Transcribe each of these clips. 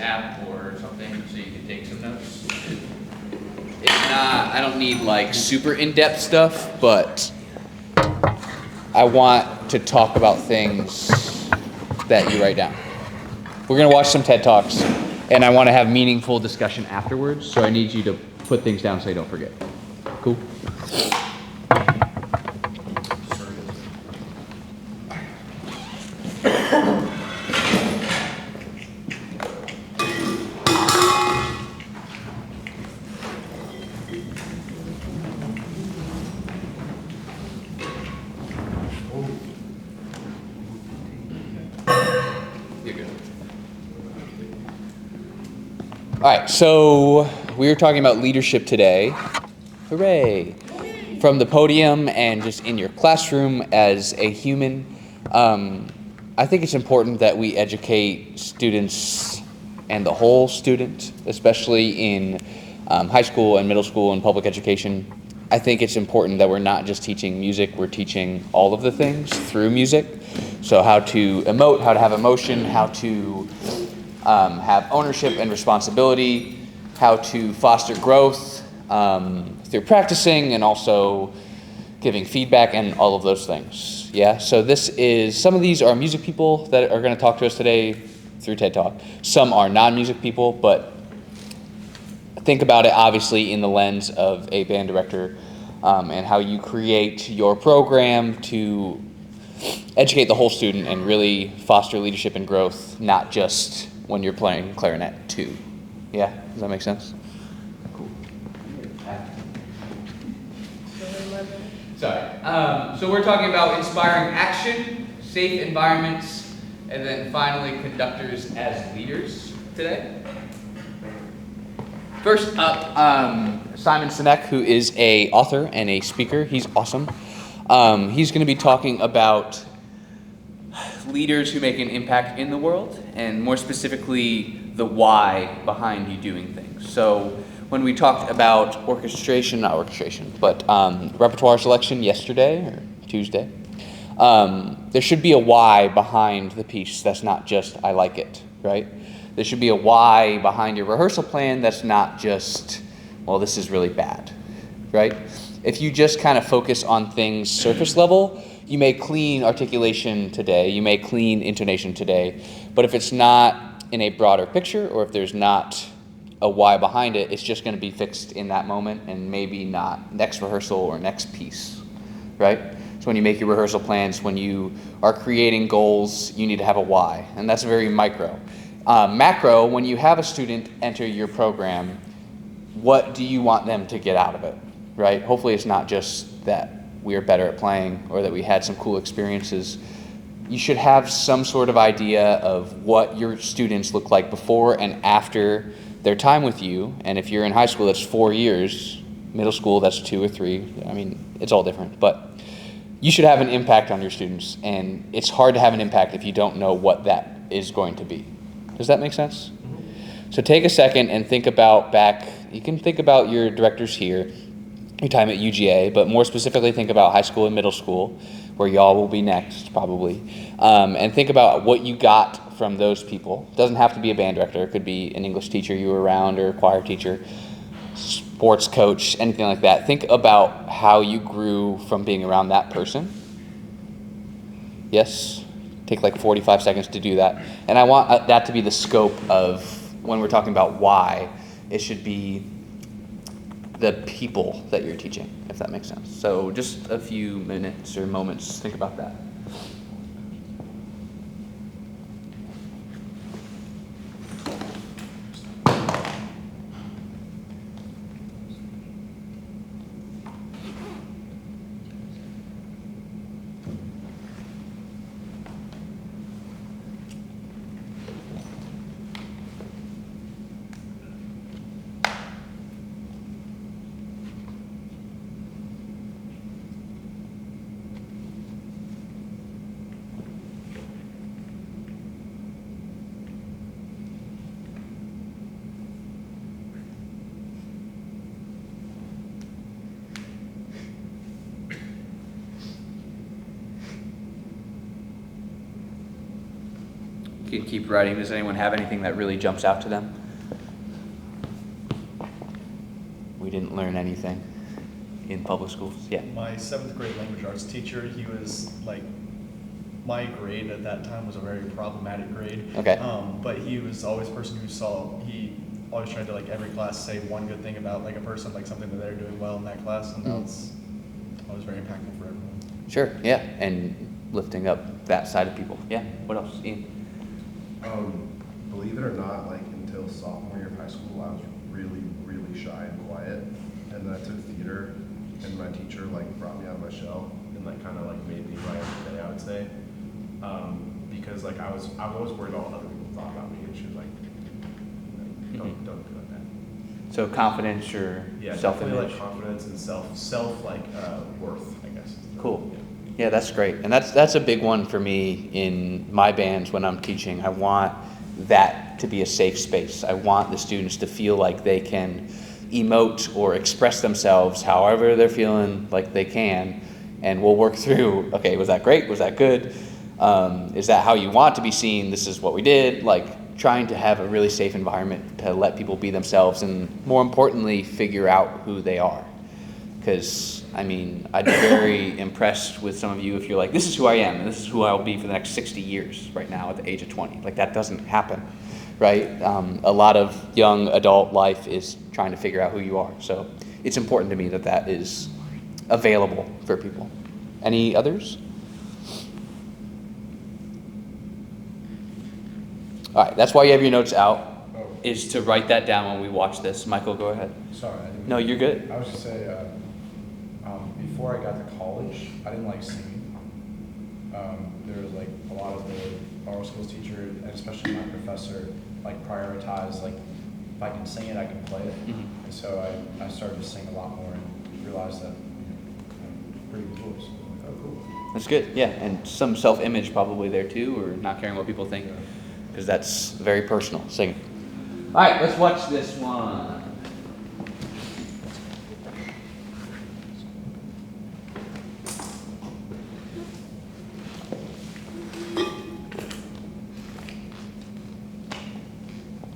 app or something so you can take some notes. It's not, I don't need like super in-depth stuff, but I want to talk about things that you write down. We're gonna watch some TED Talks, and I want to have meaningful discussion afterwards, so I need you to put things down so you don't forget. Cool? All right, so we were talking about leadership today. Hooray! From the podium and just in your classroom as a human. I think it's important that we educate students and the whole student, especially in high school and middle school and public education. I think it's important that we're not just teaching music, we're teaching all of the things through music. So how to emote, how to have emotion, how to have ownership and responsibility, how to foster growth through practicing and also giving feedback and all of those things. Yeah, so some of these are music people that are going to talk to us today through TED Talk. Some are non-music people, but think about it obviously in the lens of a band director and how you create your program to educate the whole student and really foster leadership and growth, not just when you're playing clarinet too. Yeah, does that make sense? Cool. Sorry. So we're talking about inspiring action, safe environments, and then finally conductors as leaders today. First up, Simon Sinek, who is an author and a speaker. He's awesome. He's going to be talking about leaders who make an impact in the world, and more specifically, the why behind you doing things. So when we talked about repertoire selection yesterday or Tuesday, there should be a why behind the piece that's not just, I like it, right? There should be a why behind your rehearsal plan that's not just, well, this is really bad, right? If you just kind of focus on things surface level, you may clean articulation today, you may clean intonation today, but if it's not in a broader picture or if there's not a why behind it, it's just going to be fixed in that moment and maybe not next rehearsal or next piece, right? So when you make your rehearsal plans, when you are creating goals, you need to have a why, and that's very micro. Macro, when you have a student enter your program, what do you want them to get out of it, right? Hopefully it's not just that we are better at playing or that we had some cool experiences. You should have some sort of idea of what your students look like before and after their time with you. And if you're in high school, that's 4 years. Middle school, that's 2 or 3. I mean, it's all different. But you should have an impact on your students. And it's hard to have an impact if you don't know what that is going to be. Does that make sense? So take a second and think about you can think about your directors here, your time at UGA, but more specifically think about high school and middle school, where y'all will be next probably, and think about what you got from those people. It doesn't have to be a band director. It could be an English teacher you were around or a choir teacher, sports coach, anything like that. Think about how you grew from being around that person. Yes? Take like 45 seconds to do that. And I want that to be the scope of when we're talking about why. It should be the people that you're teaching, if that makes sense. So just a few minutes or moments, think about that. can keep writing. Does anyone have anything that really jumps out to them? We didn't learn anything in public schools. Yeah. My 7th grade language arts teacher, he was like, my grade at that time was a very problematic grade. Okay. But he was always a person he always tried to, like, every class say one good thing about, like, a person, like something that they're doing well in that class, and that was very impactful for everyone. Sure, yeah, and lifting up that side of people. Yeah, what else, Ian? Believe it or not, like, until sophomore year of high school, I was really, really shy and quiet, and then I took theater, and my teacher, like, brought me out of my shell, and, like, kind of, like, made me who I am today, I would say. Because, like, I was always worried about what other people thought about me, and she was like, don't do like that. So confidence or self-image? Like confidence and self worth, I guess. Cool. Yeah, that's great. And that's a big one for me in my bands when I'm teaching. I want that to be a safe space. I want the students to feel like they can emote or express themselves however they're feeling like they can. And we'll work through, okay, was that great? Was that good? Is that how you want to be seen? This is what we did. Like, trying to have a really safe environment to let people be themselves and, more importantly, figure out who they are. Because, I mean, I'd be very impressed with some of you if you're like, this is who I am, and this is who I'll be for the next 60 years right now at the age of 20. Like, that doesn't happen, right? A lot of young adult life is trying to figure out who you are. So it's important to me that that is available for people. Any others? All right, that's why you have your notes out, is to write that down when we watch this. Michael, go ahead. Sorry. I didn't No, you're good. I was just say, before I got to college, I didn't like singing. There was like a lot of the oral skills teacher, and especially my professor, like prioritized, like if I can sing it, I can play it. Mm-hmm. And so I started to sing a lot more and realized that, I'm pretty good voice. Oh, cool. That's good, yeah. And some self-image probably there too, or not caring what people think, because that's very personal, singing. All right, let's watch this one.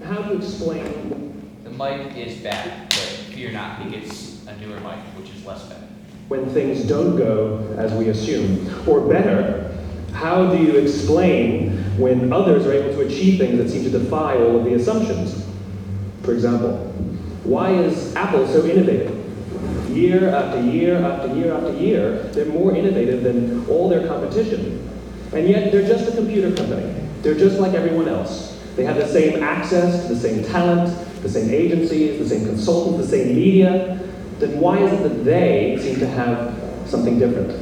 How to explain The mic is bad, but fear not, he gets a newer mic, which is less bad. when things don't go as we assume? Or better, how do you explain when others are able to achieve things that seem to defy all of the assumptions? For example, why is Apple so innovative? Year after year after year after year, they're more innovative than all their competition. And yet they're just a computer company. They're just like everyone else. They have the same access to the same talent, the same agencies, the same consultants, the same media. Then why is it that they seem to have something different?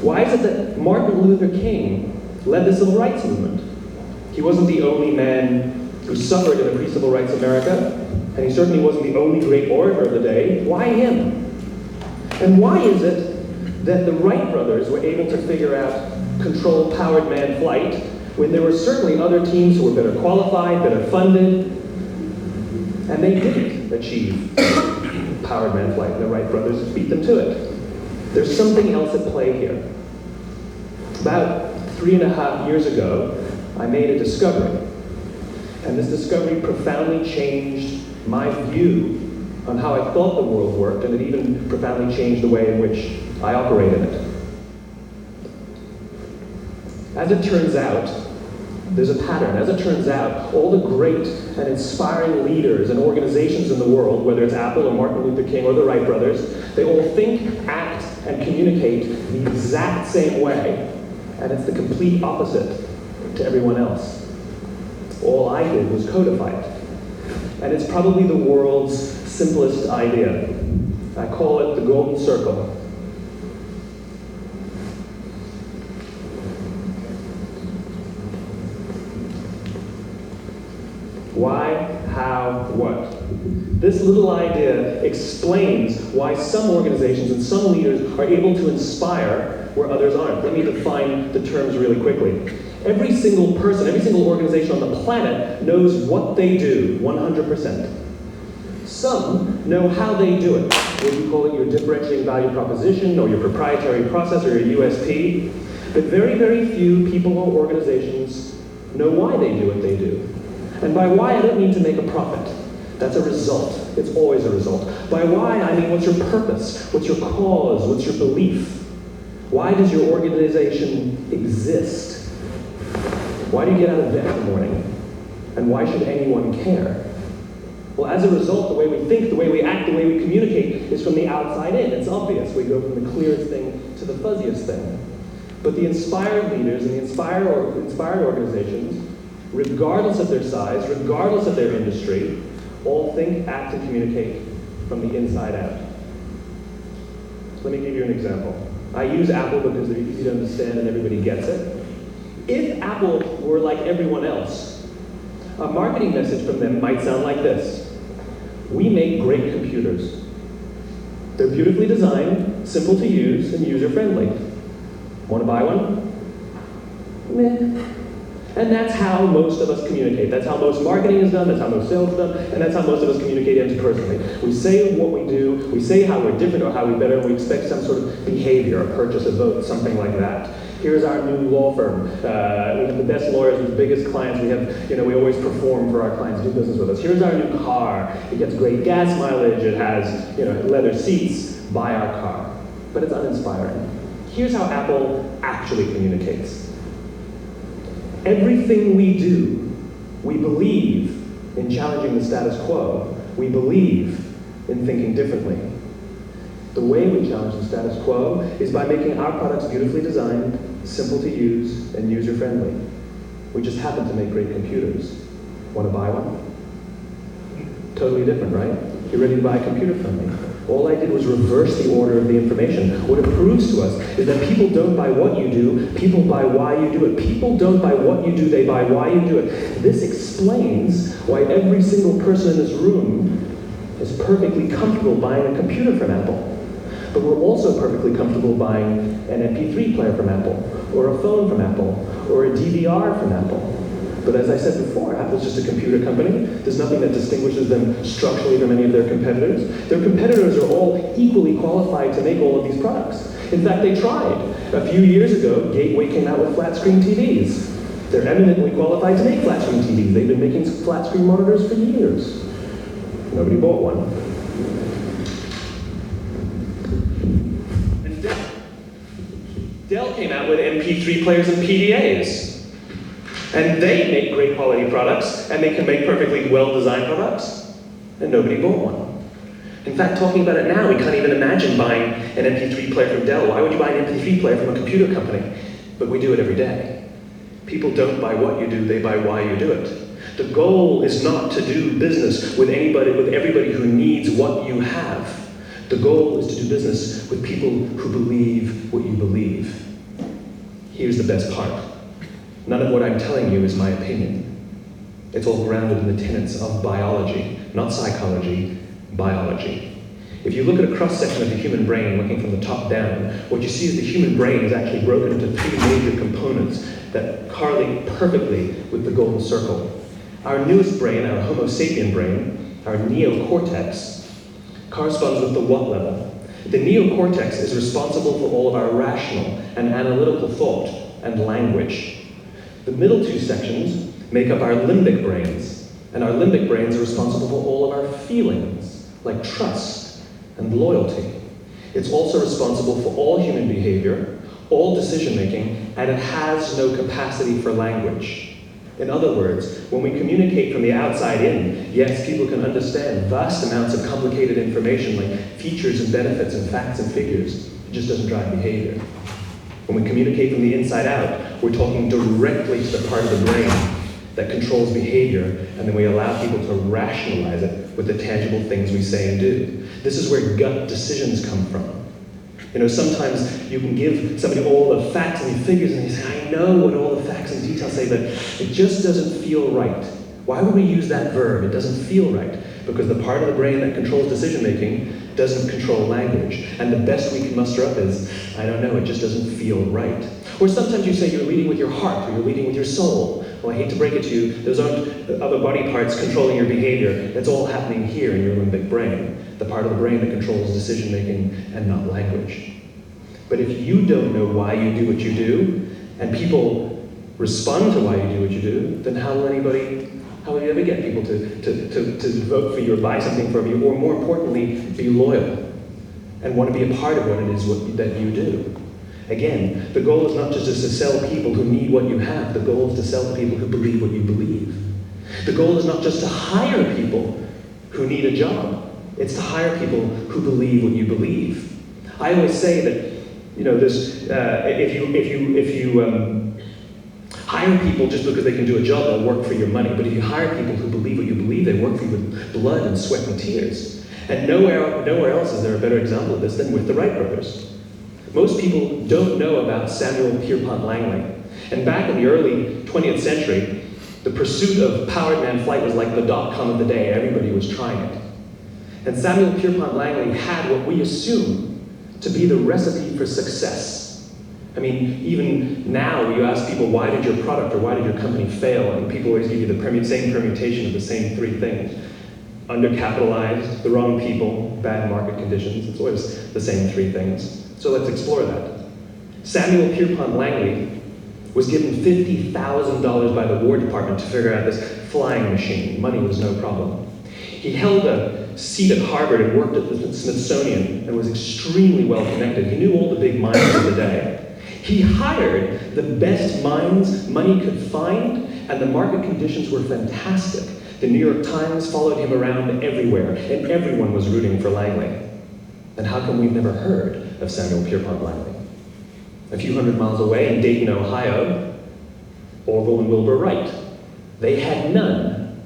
Why is it that Martin Luther King led the civil rights movement? He wasn't the only man who suffered in a pre-civil rights America, and he certainly wasn't the only great orator of the day. Why him? And why is it that the Wright brothers were able to figure out controlled powered manned flight when there were certainly other teams who were better qualified, better funded, and they didn't achieve powered manned flight, and the Wright brothers beat them to it? There's something else at play here. About 3.5 years ago, I made a discovery. And this discovery profoundly changed my view on how I thought the world worked, and it even profoundly changed the way in which I operate in it. As it turns out, there's a pattern. As it turns out, all the great and inspiring leaders and organizations in the world, whether it's Apple or Martin Luther King or the Wright brothers, they all think, act, and communicate the exact same way, and it's the complete opposite to everyone else. All I did was codify it. And it's probably the world's simplest idea. I call it the golden circle. Why, how, what? This little idea explains why some organizations and some leaders are able to inspire where others aren't. Let me define the terms really quickly. Every single person, every single organization on the planet knows what they do, 100%. Some know how they do it. Whether you call it your differentiating value proposition, or your proprietary process, or your USP. But very, very few people or organizations know why they do what they do. And by why, I don't mean to make a profit. That's a result. It's always a result. By why, I mean what's your purpose? What's your cause? What's your belief? Why does your organization exist? Why do you get out of bed in the morning? And why should anyone care? Well, as a result, the way we think, the way we act, the way we communicate is from the outside in. It's obvious. We go from the clearest thing to the fuzziest thing. But the inspired leaders and the inspired organizations, regardless of their size, regardless of their industry, all think, act, and communicate from the inside out. So let me give you an example. I use Apple because they're easy to understand and everybody gets it. If Apple were like everyone else, a marketing message from them might sound like this. We make great computers. They're beautifully designed, simple to use, and user-friendly. Want to buy one? Meh. And that's how most of us communicate. That's how most marketing is done, that's how most sales is done, and that's how most of us communicate interpersonally. We say what we do, we say how we're different or how we're better, and we expect some sort of behavior, a purchase, a vote, something like that. Here's our new law firm. We have the best lawyers with the biggest clients. We have, we always perform for our clients, do business with us. Here's our new car. It gets great gas mileage. It has, leather seats. Buy our car. But it's uninspiring. Here's how Apple actually communicates. Everything we do, we believe in challenging the status quo. We believe in thinking differently. The way we challenge the status quo is by making our products beautifully designed, simple to use, and user-friendly. We just happen to make great computers. Want to buy one? Totally different, right? You're ready to buy a computer from me. All I did was reverse the order of the information. What it proves to us is that people don't buy what you do, people buy why you do it. People don't buy what you do, they buy why you do it. This explains why every single person in this room is perfectly comfortable buying a computer from Apple. But we're also perfectly comfortable buying an MP3 player from Apple, or a phone from Apple, or a DVR from Apple. But as I said before, Apple's just a computer company. There's nothing that distinguishes them structurally from any of their competitors. Their competitors are all equally qualified to make all of these products. In fact, they tried. A few years ago, Gateway came out with flat-screen TVs. They're eminently qualified to make flat-screen TVs. They've been making flat-screen monitors for years. Nobody bought one. Dell came out with MP3 players and PDAs. And they make great quality products, and they can make perfectly well-designed products, and nobody bought one. In fact, talking about it now, we can't even imagine buying an MP3 player from Dell. Why would you buy an MP3 player from a computer company? But we do it every day. People don't buy what you do, they buy why you do it. The goal is not to do business with everybody who needs what you have. The goal is to do business with people who believe what you believe. Here's the best part. None of what I'm telling you is my opinion. It's all grounded in the tenets of biology, not psychology, biology. If you look at a cross-section of the human brain, looking from the top down, what you see is the human brain is actually broken into three major components that correlate perfectly with the golden circle. Our newest brain, our Homo sapien brain, our neocortex, corresponds with the what level. The neocortex is responsible for all of our rational and analytical thought and language. The middle two sections make up our limbic brains, and our limbic brains are responsible for all of our feelings, like trust and loyalty. It's also responsible for all human behavior, all decision-making, and it has no capacity for language. In other words, when we communicate from the outside in, yes, people can understand vast amounts of complicated information like features and benefits and facts and figures. It just doesn't drive behavior. When we communicate from the inside out, we're talking directly to the part of the brain that controls behavior, and then we allow people to rationalize it with the tangible things we say and do. This is where gut decisions come from. Sometimes you can give somebody all the facts and the figures, and they say, I know what all the facts and details say, but it just doesn't feel right. Why would we use that verb? It doesn't feel right. Because the part of the brain that controls decision-making doesn't control language. And the best we can muster up is, I don't know, it just doesn't feel right. Or sometimes you say you're leading with your heart, or you're leading with your soul. Well, I hate to break it to you, those aren't other body parts controlling your behavior. It's all happening here in your limbic brain, the part of the brain that controls decision-making and not language. But if you don't know why you do what you do, and people respond to why you do what you do, then how will you ever get people to vote for you or buy something from you, or more importantly, be loyal and want to be a part of what it is that you do? Again, the goal is not just to sell people who need what you have, the goal is to sell to people who believe what you believe. The goal is not just to hire people who need a job, it's to hire people who believe what you believe. I always say that, if you hire people just because they can do a job, they'll work for your money. But if you hire people who believe what you believe, they work for you with blood and sweat and tears. And nowhere else is there a better example of this than with the Wright brothers. Most people don't know about Samuel Pierpont Langley. And back in the early 20th century, the pursuit of powered man flight was like the .com of the day. Everybody was trying it. And Samuel Pierpont Langley had what we assume to be the recipe for success. I mean, even now, you ask people, why did your product or why did your company fail? And people always give you the same permutation of the same three things. Undercapitalized, the wrong people, bad market conditions. It's always the same three things. So let's explore that. Samuel Pierpont Langley was given $50,000 by the War Department to figure out this flying machine. Money was no problem. He held a seat at Harvard and worked at the Smithsonian and was extremely well connected. He knew all the big minds of the day. He hired the best minds money could find, and the market conditions were fantastic. The New York Times followed him around everywhere, and everyone was rooting for Langley. And how come we've never heard of Samuel Pierpont Langley? A few hundred miles away in Dayton, Ohio, Orville and Wilbur Wright. They had none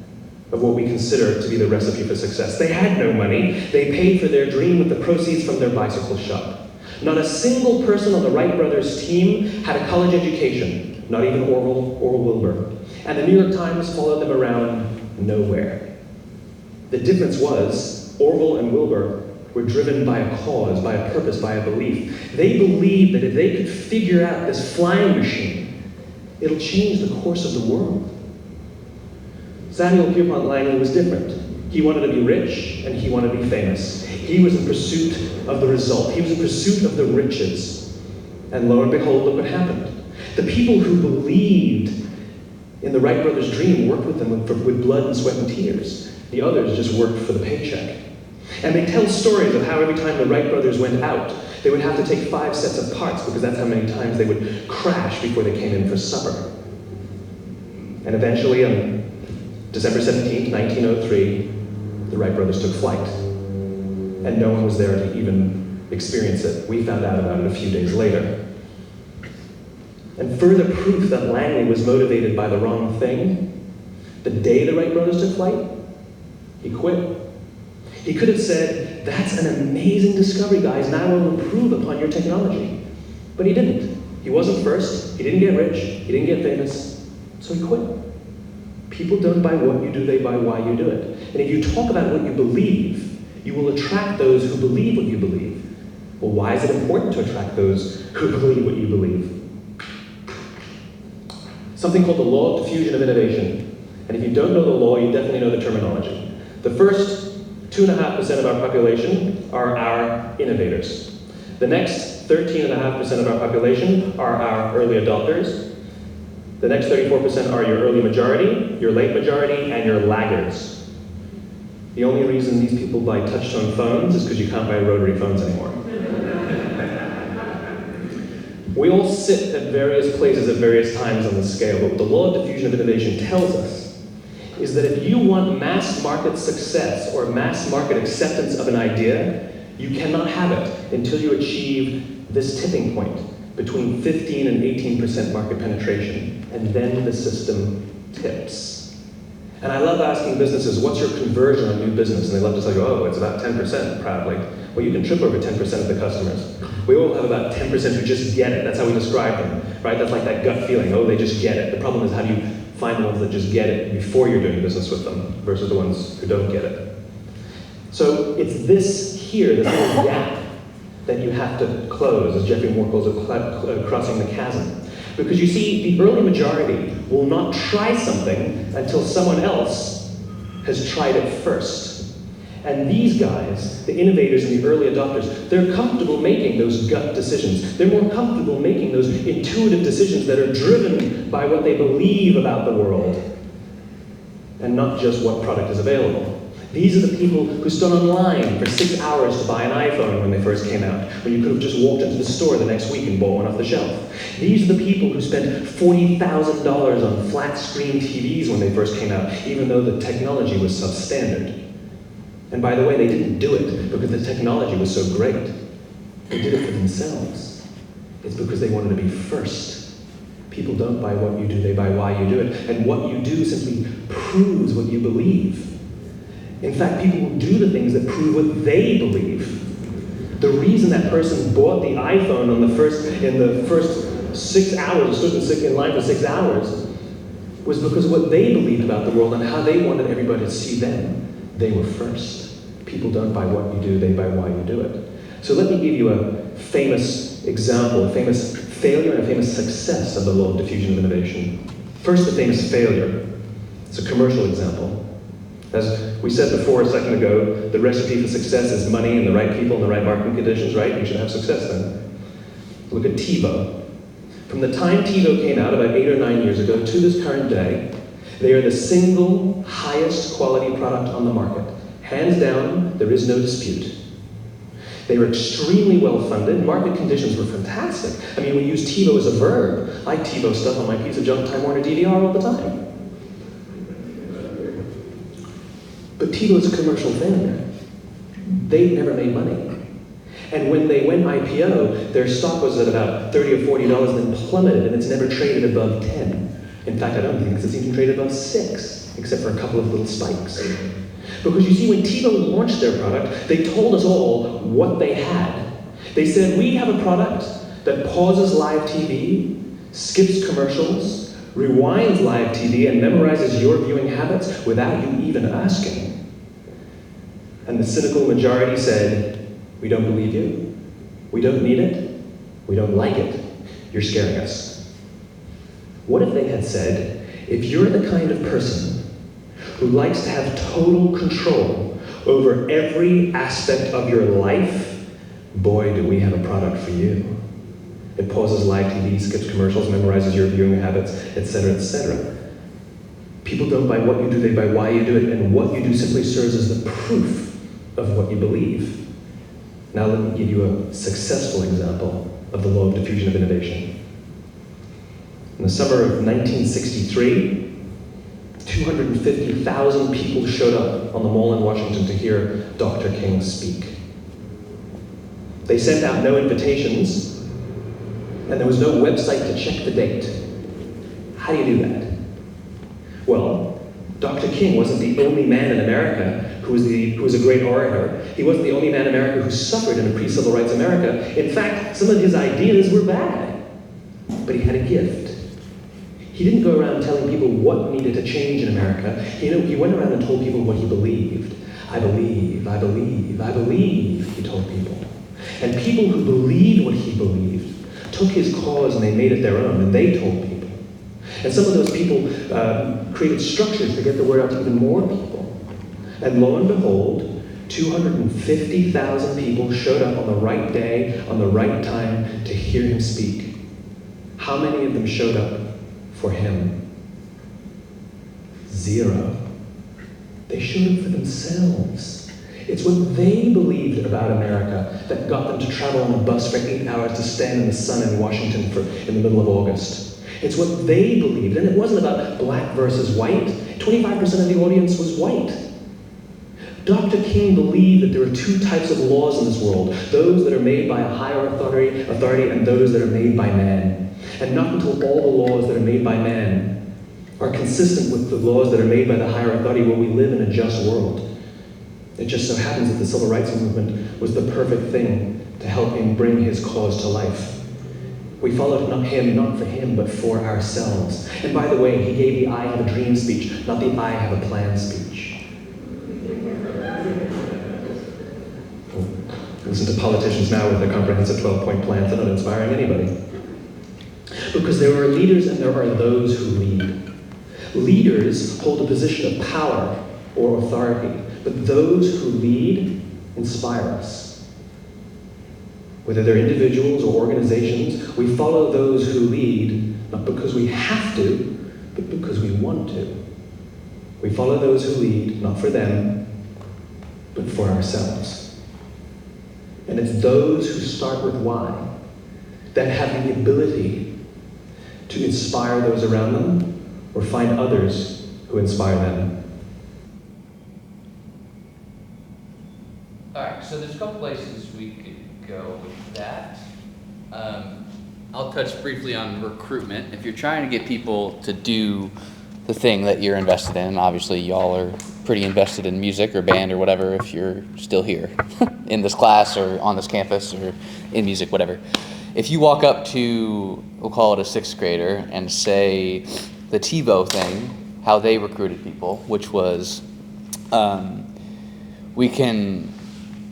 of what we consider to be the recipe for success. They had no money. They paid for their dream with the proceeds from their bicycle shop. Not a single person on the Wright brothers team had a college education, not even Orville or Wilbur. And the New York Times followed them around nowhere. The difference was Orville and Wilbur were driven by a cause, by a purpose, by a belief. They believed that if they could figure out this flying machine, it'll change the course of the world. Samuel Pierpont Langley was different. He wanted to be rich, and he wanted to be famous. He was in pursuit of the result. He was in pursuit of the riches. And lo and behold, look what happened. The people who believed in the Wright brothers' dream worked with them with blood and sweat and tears. The others just worked for the paycheck. And they tell stories of how every time the Wright brothers went out, they would have to take 5 sets of parts because that's how many times they would crash before they came in for supper. And eventually, on December 17th, 1903, the Wright brothers took flight. And no one was there to even experience it. We found out about it a few days later. And further proof that Langley was motivated by the wrong thing, the day the Wright brothers took flight, he quit. He could have said, that's an amazing discovery, guys, now we'll improve upon your technology. But he didn't. He wasn't first, he didn't get rich, he didn't get famous, so he quit. People don't buy what you do, they buy why you do it. And if you talk about what you believe, you will attract those who believe what you believe. Well, why is it important to attract those who believe what you believe? Something called the law of diffusion of innovation. And if you don't know the law, you definitely know the terminology. The first 2.5% of our population are our innovators. The next 13.5% of our population are our early adopters. The next 34% are your early majority, your late majority, and your laggards. The only reason these people buy touch-tone phones is because you can't buy rotary phones anymore. We all sit at various places at various times on the scale, but what the law of diffusion of innovation tells us is that if you want mass market success or mass market acceptance of an idea, you cannot have it until you achieve this tipping point between 15 and 18% market penetration, and then the system tips. And I love asking businesses, what's your conversion on new business? And they love to say, oh, it's about 10%, proudly. Well, you can trip over 10% of the customers. We all have about 10% who just get it. That's how we describe them, right? That's like that gut feeling, oh, they just get it. The problem is, how do you find the ones that just get it before you're doing business with them versus the ones who don't get it? So it's this here, this little gap, that you have to close, as Jeffrey Moore calls it, crossing the chasm. Because you see, the early majority will not try something until someone else has tried it first. And these guys, the innovators and the early adopters, they're comfortable making those gut decisions. They're more comfortable making those intuitive decisions that are driven by what they believe about the world and not just what product is available. These are the people who stood online for 6 hours to buy an iPhone when they first came out, when you could have just walked into the store the next week and bought one off the shelf. These are the people who spent $40,000 on flat screen TVs when they first came out, even though the technology was substandard. And by the way, they didn't do it because the technology was so great. They did it for themselves. It's because they wanted to be first. People don't buy what you do, they buy why you do it. And what you do simply proves what you believe. In fact, people will do the things that prove what they believe. The reason that person bought the iPhone in the first 6 hours, stood in line for 6 hours, was because what they believed about the world and how they wanted everybody to see them. They were first. People don't buy what you do, they buy why you do it. So let me give you a famous example, a famous failure and a famous success of the law of diffusion of innovation. First, the famous failure. It's a commercial example. As we said before a second ago, the recipe for success is money and the right people and the right marketing conditions, right? You should have success then. Look at TiVo. From the time TiVo came out about 8 or 9 years ago to this current day, they are the single highest quality product on the market. Hands down, there is no dispute. They were extremely well funded. Market conditions were fantastic. I mean, we use TiVo as a verb. I TiVo stuff on my piece of junk Time Warner DVR all the time. But TiVo's a commercial failure. They never made money. And when they went IPO, their stock was at about $30 or $40 and then plummeted, and it's never traded above 10. In fact, I don't think it's even traded above 6, except for a couple of little spikes. Because you see, when TiVo launched their product, they told us all what they had. They said, we have a product that pauses live TV, skips commercials, rewinds live TV, and memorizes your viewing habits without you even asking. And the cynical majority said, we don't believe you, we don't need it, we don't like it, you're scaring us. What if they had said, if you're the kind of person who likes to have total control over every aspect of your life, boy, do we have a product for you. It pauses live TV, skips commercials, memorizes your viewing habits, etc., etc. People don't buy what you do, they buy why you do it, and what you do simply serves as the proof of what you believe. Now let me give you a successful example of the law of diffusion of innovation. In the summer of 1963, 250,000 people showed up on the Mall in Washington to hear Dr. King speak. They sent out no invitations, and there was no website to check the date. How do you do that? Well, Dr. King wasn't the only man in America who was a great orator. He wasn't the only man in America who suffered in a pre-civil rights America. In fact, some of his ideas were bad, but he had a gift. He didn't go around telling people what needed to change in America. He went around and told people what he believed. I believe, I believe, I believe, he told people. And people who believed what he believed took his cause and they made it their own, and they told people. And some of those people created structures to get the word out to even more people. And lo and behold, 250,000 people showed up on the right day, on the right time, to hear him speak. How many of them showed up for him? 0. They showed up for themselves. It's what they believed about America that got them to travel on a bus for 8 hours to stand in the sun in Washington in the middle of August. It's what they believed, and it wasn't about black versus white. 25% of the audience was white. Dr. King believed that there are 2 types of laws in this world, those that are made by a higher authority and those that are made by man. And not until all the laws that are made by man are consistent with the laws that are made by the higher authority will we live in a just world. It just so happens that the civil rights movement was the perfect thing to help him bring his cause to life. We followed him not for him, but for ourselves. And by the way, he gave the I have a dream speech, not the I have a plan speech. Listen to politicians now with their comprehensive 12-point plans. They're not inspiring anybody. Because there are leaders and there are those who lead. Leaders hold a position of power or authority but those who lead inspire us. Whether they're individuals or organizations, we follow those who lead, not because we have to, but because we want to. We follow those who lead, not for them, but for ourselves. And it's those who start with why that have the ability to inspire those around them or find others who inspire them. All right, so there's a couple places we could go with that. I'll touch briefly on recruitment. If you're trying to get people to do the thing that you're invested in, obviously y'all are pretty invested in music or band or whatever if you're still here in this class or on this campus or in music, whatever. If you walk up to, we'll call it a sixth grader, and say the TiVo thing, how they recruited people, which was, we can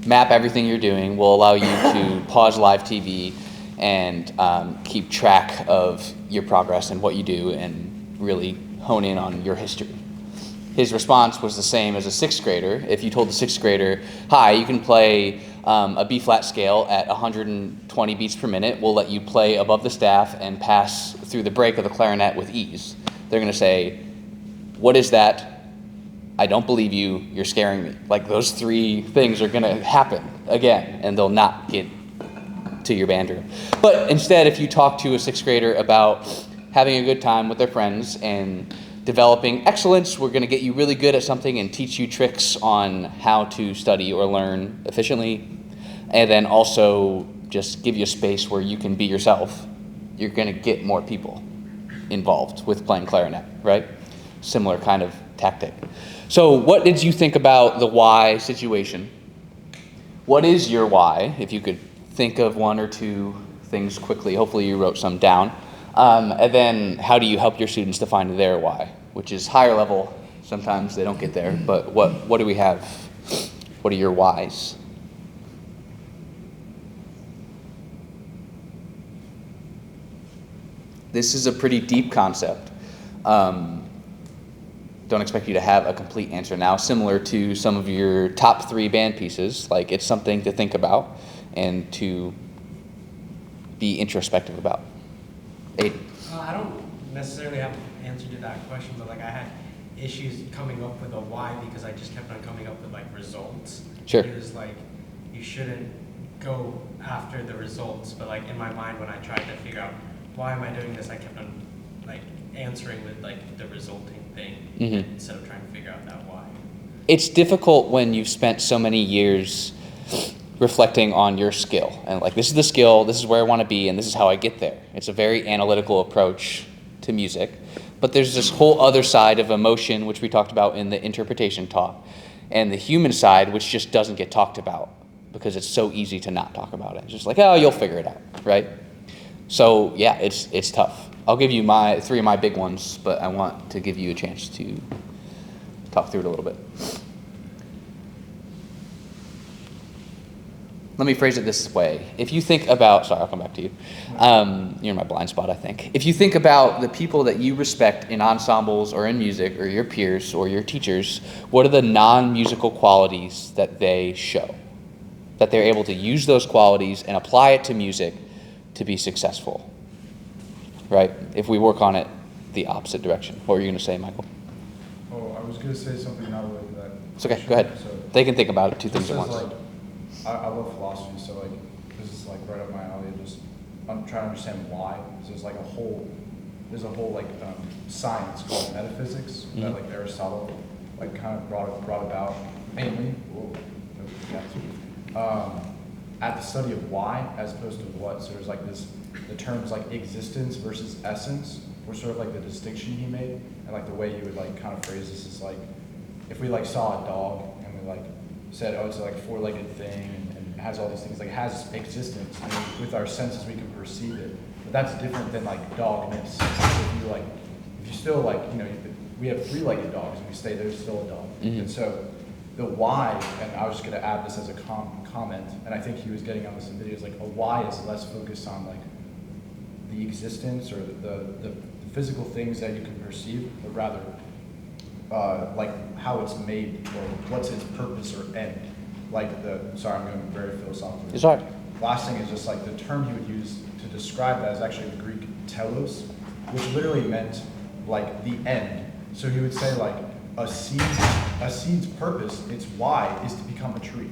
map everything you're doing, we'll allow you to pause live TV and keep track of your progress and what you do and really hone in on your history. His response was the same as a sixth grader. If you told the sixth grader, hi, you can play a B-flat scale at 120 beats per minute, we'll let you play above the staff and pass through the break of the clarinet with ease. They're gonna say, what is that? I don't believe you, you're scaring me. Like those three things are gonna happen again, and they'll not get to your band room. But instead, if you talk to a sixth grader about having a good time with their friends and developing excellence, we're gonna get you really good at something and teach you tricks on how to study or learn efficiently, and then also just give you a space where you can be yourself, you're gonna get more people involved with playing clarinet, right? Similar kind of tactic. So what did you think about the why situation? What is your why? If you could think of one or two things quickly, hopefully you wrote some down. And then how do you help your students to find their why, which is higher level. Sometimes they don't get there, but what do we have? What are your whys? This is a pretty deep concept. Don't expect you to have a complete answer now. Similar to some of your top 3 band pieces, like it's something to think about and to be introspective about. Aiden. I don't necessarily have an answer to that question, but like I had issues coming up with a why because I just kept on coming up with like results. Sure. It was like you shouldn't go after the results, but like in my mind when I tried to figure out why am I doing this, I kept on like answering with like the resulting thing instead of trying to figure out that why. It's difficult when you've spent so many years reflecting on your skill and like, this is the skill, this is where I want to be, and this is how I get there. It's a very analytical approach to music, but there's this whole other side of emotion, which we talked about in the interpretation talk, and the human side, which just doesn't get talked about because it's so easy to not talk about it. It's just like, oh, you'll figure it out, right? So yeah, it's tough. I'll give you 3 of my big ones, but I want to give you a chance to talk through it a little bit. Let me phrase it this way. If you think about, sorry, I'll come back to you. You're in my blind spot, I think. If you think about the people that you respect in ensembles or in music, or your peers or your teachers, what are the non-musical qualities that they show? That they're able to use those qualities and apply it to music to be successful, right? If we work on it the opposite direction. What were you going to say, Michael? Oh, I was going to say something now like that. It's okay, go ahead. So, they can think about it 2 things at once. like, I love philosophy, so like this is like right up my alley. I'm trying to understand why. So there's a whole like science called metaphysics that like Aristotle like kind of brought about mainly. At the study of why as opposed to what. So there's like the terms like existence versus essence were sort of like the distinction he made, and like the way you would like kind of phrase this is like if we like saw a dog and we like said, oh, it's like a 4-legged thing and it has all these things, like it has existence, and with our senses we can perceive it. But that's different than like dogness. If you still like, you know, we have 3-legged dogs and we say there's still a dog. And so the why, and I was just gonna add this as a comment, and I think he was getting on this in videos, like a why is less focused on like the existence or the physical things that you can perceive, but rather like how it's made or what's its purpose or end. Like sorry, I'm going very philosophical. It's hard. Last thing is just like the term he would use to describe that is actually the Greek telos, which literally meant like the end. So he would say like a seed's purpose, its why, is to become a tree.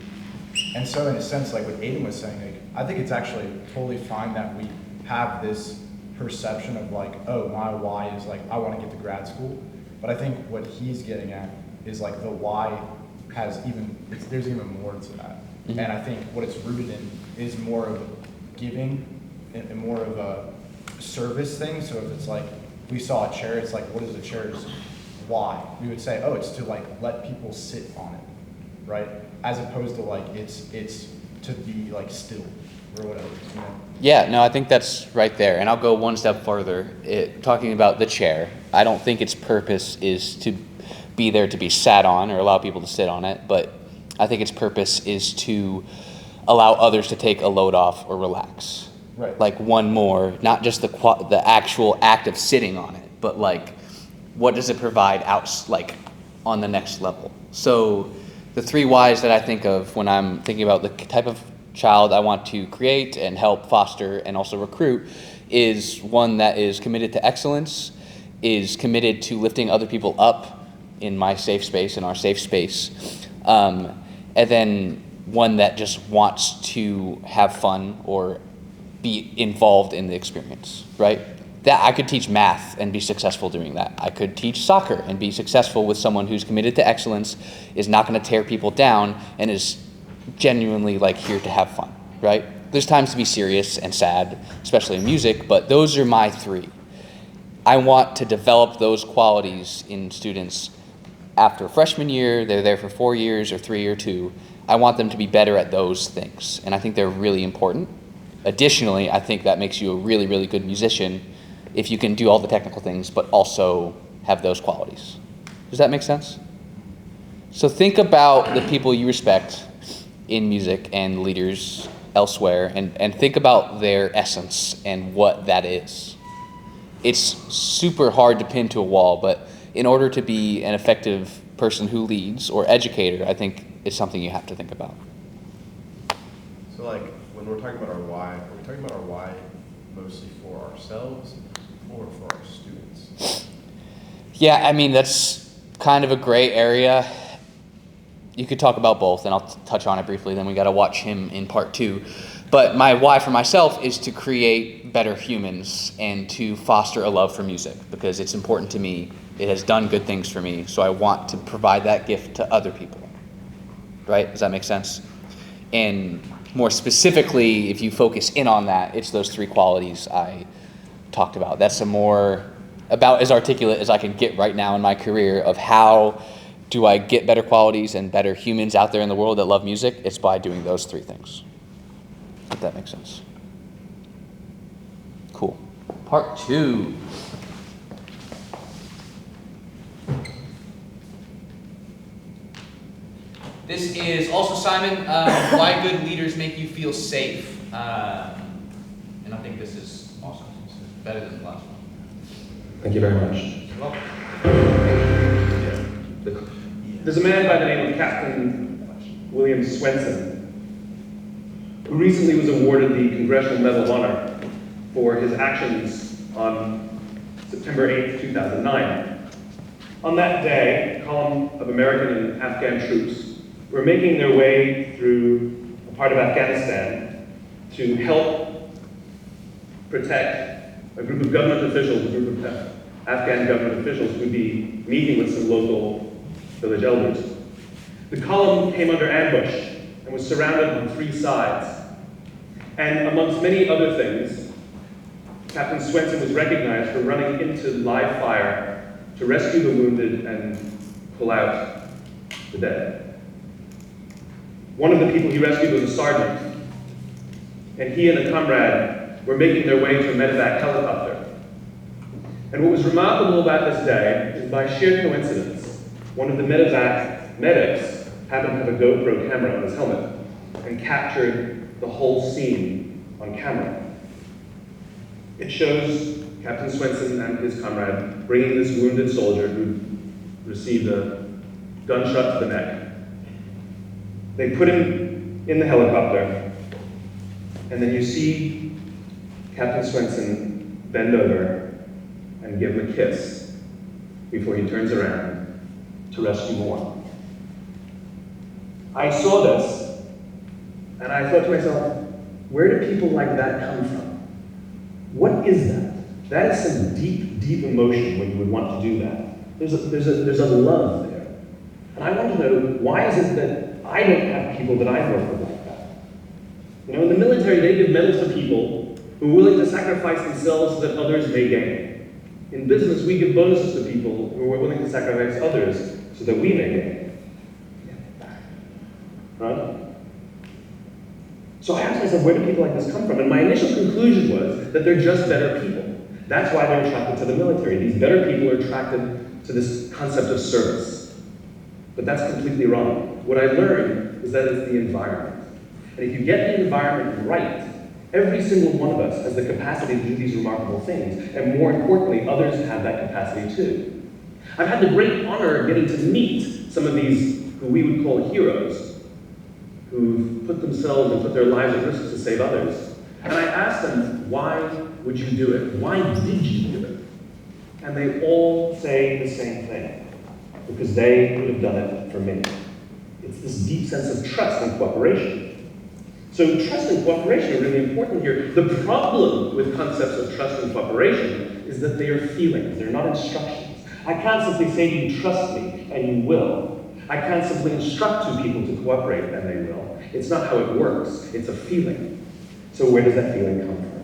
And so in a sense, like what Aiden was saying, like, I think it's actually totally fine that we have this perception of like, oh, my why is like, I want to get to grad school. But I think what he's getting at is like the why has there's even more to that. Mm-hmm. And I think what it's rooted in is more of giving and more of a service thing. So if it's like, we saw a chair, it's like, what is a chair's why? We would say, oh, it's to like let people sit on it, right? As opposed to like, it's to be like still or whatever, you know? Yeah, no, I think that's right there. And I'll go one step further. Talking about the chair, I don't think its purpose is to be there to be sat on or allow people to sit on it, but I think its purpose is to allow others to take a load off or relax. Right. Like one more, not just the actual act of sitting on it, but like what does it provide like on the next level. So the 3 whys that I think of when I'm thinking about the type of child I want to create and help foster and also recruit is one that is committed to excellence, is committed to lifting other people up in my safe space, in our safe space, and then one that just wants to have fun or be involved in the experience, right? That I could teach math and be successful doing that. I could teach soccer and be successful with someone who's committed to excellence, is not going to tear people down, and is genuinely like here to have fun, right? There's times to be serious and sad, especially in music, but those are my 3. I want to develop those qualities in students after freshman year. They're there for 4 years or 3 or 2. I want them to be better at those things, and I think they're really important. Additionally, I think that makes you a really, really good musician if you can do all the technical things, but also have those qualities. Does that make sense? So think about the people you respect in music and leaders elsewhere, and think about their essence and what that is. It's super hard to pin to a wall, but in order to be an effective person who leads or educator, I think it's something you have to think about. So like when we're talking about our why, are we talking about our why mostly for ourselves or for our students? Yeah, I mean, that's kind of a gray area. You could talk about both, and I'll touch on it briefly, then we got to watch him in part 2. But my why for myself is to create better humans and to foster a love for music, because it's important to me. It has done good things for me, so I want to provide that gift to other people. Right? Does that make sense? And more specifically, if you focus in on that, it's those 3 qualities I talked about. That's about as articulate as I can get right now in my career of how do I get better qualities and better humans out there in the world that love music. It's by doing those 3 things. If that makes sense. Cool. Part 2. This is also Simon, why good leaders make you feel safe. And I think this is awesome. This is better than the last one. Thank you very much. You're welcome. There's a man by the name of Captain William Swenson, who recently was awarded the Congressional Medal of Honor for his actions on September 8th, 2009. On that day, a column of American and Afghan troops were making their way through a part of Afghanistan to help protect a group of government officials, a group of Afghan government officials who would be meeting with some local village elders. The column came under ambush and was surrounded on 3 sides. And amongst many other things, Captain Swenson was recognized for running into live fire to rescue the wounded and pull out the dead. One of the people he rescued was a sergeant, and he and a comrade were making their way to a medevac helicopter. And what was remarkable about this day is, by sheer coincidence, one of the medevac medics happened to have a GoPro camera on his helmet and captured the whole scene on camera. It shows Captain Swenson and his comrade bringing this wounded soldier who received a gunshot to the neck. They put him in the helicopter, and then you see Captain Swenson bend over and give him a kiss before he turns around to rescue more. I saw this, and I thought to myself, where do people like that come from? What is that? That is some deep, deep emotion when you would want to do that. There's a love there. And I want to know, why is it that I don't have people that I work with like that? You know, in the military, they give medals to people who are willing to sacrifice themselves so that others may gain. In business, we give bonuses to people who are willing to sacrifice others so that we may gain. Right? So I asked myself, where do people like this come from? And my initial conclusion was that they're just better people. That's why they're attracted to the military. These better people are attracted to this concept of service. But that's completely wrong. What I learned is that it's the environment. And if you get the environment right, every single one of us has the capacity to do these remarkable things. And more importantly, others have that capacity too. I've had the great honor of getting to meet some of these who we would call heroes, who've put themselves and put their lives at risk to save others. And I asked them, why would you do it? Why did you do it? And they all say the same thing, because they would have done it for me. It's this deep sense of trust and cooperation. So trust and cooperation are really important here. The problem with concepts of trust and cooperation is that they are feelings, they're not instructions. I can't simply say to you, trust me, and you will. I can't simply instruct two people to cooperate, and they will. It's not how it works, it's a feeling. So where does that feeling come from?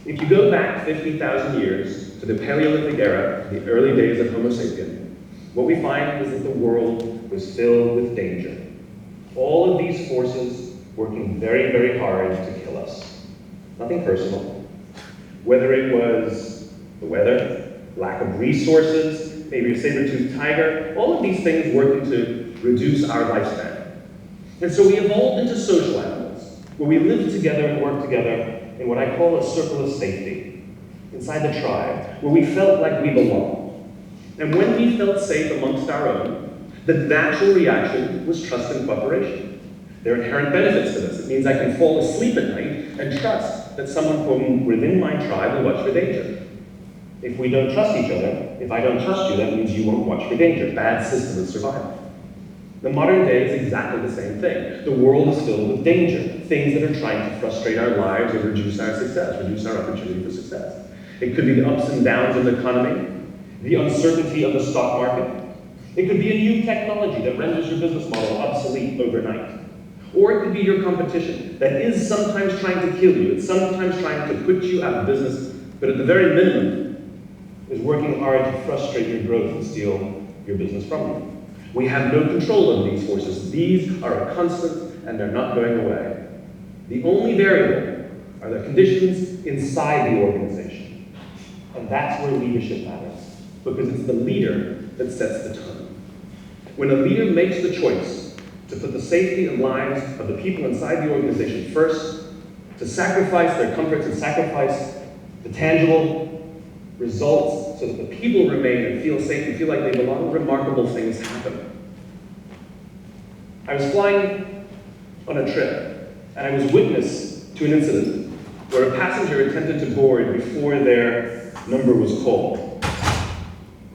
If you go back 50,000 years to the Paleolithic era, the early days of Homo sapien, what we find is that the world was filled with danger. All of these forces working very, very hard to kill us. Nothing personal. Whether it was the weather, lack of resources, maybe a saber-toothed tiger, all of these things working to reduce our lifespan. And so we evolved into social animals, where we lived together and worked together in what I call a circle of safety, inside the tribe, where we felt like we belonged. And when we felt safe amongst our own, the natural reaction was trust and cooperation. There are inherent benefits to this. It means I can fall asleep at night and trust that someone from within my tribe will watch for danger. If we don't trust each other, if I don't trust you, that means you won't watch for danger. Bad system of survival. The modern day is exactly the same thing. The world is filled with danger, things that are trying to frustrate our lives and reduce our success, reduce our opportunity for success. It could be the ups and downs of the economy, the uncertainty of the stock market. It could be a new technology that renders your business model obsolete overnight. Or it could be your competition that is sometimes trying to kill you, it's sometimes trying to put you out of business, but at the very minimum, is working hard to frustrate your growth and steal your business from you. We have no control over these forces. These are a constant, and they're not going away. The only variable are the conditions inside the organization. And that's where leadership matters, because it's the leader that sets the tone. When a leader makes the choice to put the safety and lives of the people inside the organization first, to sacrifice their comforts and sacrifice the tangible results so that the people remain and feel safe and feel like they belong, remarkable things happen. I was flying on a trip, and I was witness to an incident where a passenger attempted to board before their number was called.